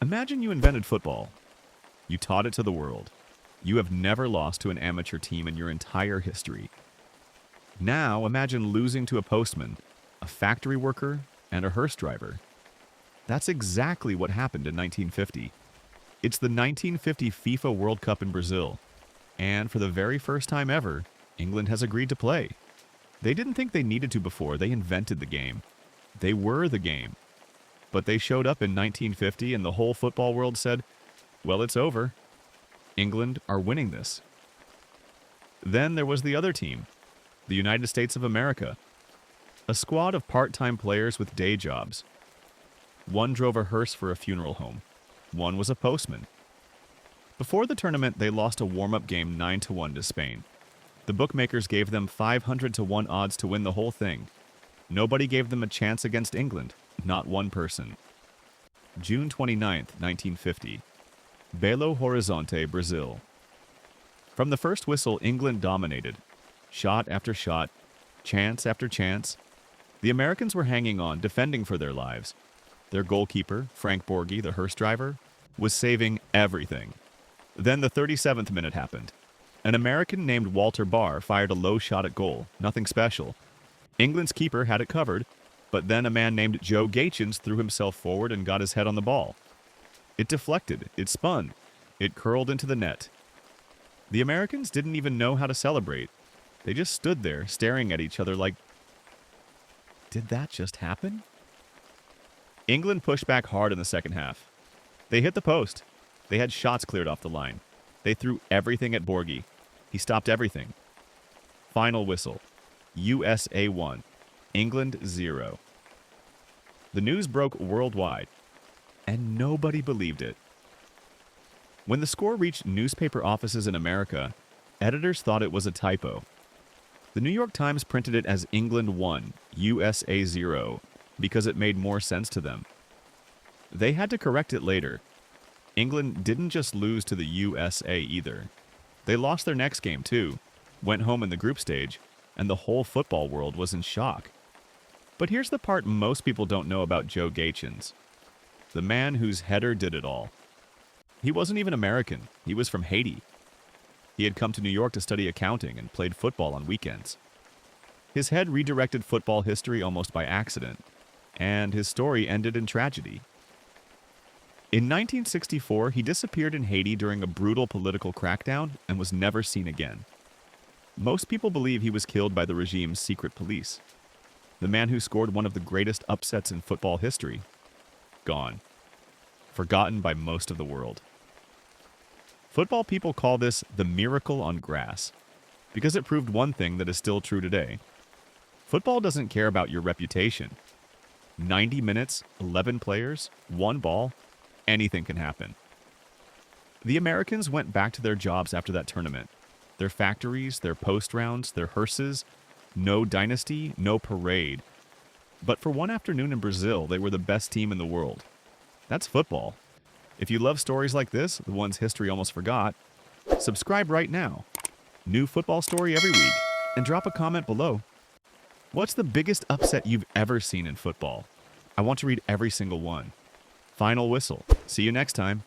Imagine you invented football. You taught it to the world. You have never lost to an amateur team in your entire history. Now imagine losing to a postman, a factory worker, and a hearse driver. That's exactly what happened in 1950. It's the 1950 FIFA World Cup in Brazil, and for the very first time ever, England has agreed to play. They didn't think they needed to before, they invented the game. They were the game. But they showed up in 1950 and the whole football world said, well, it's over. England are winning this. Then there was the other team, the United States of America. A squad of part-time players with day jobs. One drove a hearse for a funeral home. One was a postman. Before the tournament, they lost a warm-up game 9-1 to Spain. The bookmakers gave them 500-1 odds to win the whole thing. Nobody gave them a chance against England, not one person. June 29, 1950. Belo Horizonte, Brazil. From the first whistle, England dominated. Shot after shot, chance after chance. The Americans were hanging on, defending for their lives. Their goalkeeper, Frank Borghi, the hearse driver, was saving everything. Then the 37th minute happened. An American named Walter Barr fired a low shot at goal, nothing special. England's keeper had it covered, but then a man named Joe Gaetjens threw himself forward and got his head on the ball. It deflected, it spun, it curled into the net. The Americans didn't even know how to celebrate. They just stood there, staring at each other like, did that just happen? England pushed back hard in the second half. They hit the post. They had shots cleared off the line. They threw everything at Borghi. He stopped everything. Final whistle. USA 1. England 0. The news broke worldwide, and nobody believed it. When the score reached newspaper offices in America, editors thought it was a typo. The New York Times printed it as England 1, USA 0, because it made more sense to them. They had to correct it later. England didn't just lose to the USA either. They lost their next game too, went home in the group stage, and the whole football world was in shock. But here's the part most people don't know about Joe Gaetjens, the man whose header did it all. He wasn't even American, he was from Haiti. He had come to New York to study accounting and played football on weekends. His head redirected football history almost by accident, and his story ended in tragedy. In 1964, he disappeared in Haiti during a brutal political crackdown and was never seen again. Most people believe he was killed by the regime's secret police. The man who scored one of the greatest upsets in football history, gone. Forgotten by most of the world. Football people call this the miracle on grass, because it proved one thing that is still true today. Football doesn't care about your reputation. 90 minutes, 11 players, one ball, anything can happen. The Americans went back to their jobs after that tournament. Their factories, their post rounds, their hearses. No dynasty, no parade. But for one afternoon in Brazil, they were the best team in the world. That's football. If you love stories like this, the ones history almost forgot, subscribe right now. New football story every week, and drop a comment below. What's the biggest upset you've ever seen in football? I want to read every single one. Final whistle. See you next time.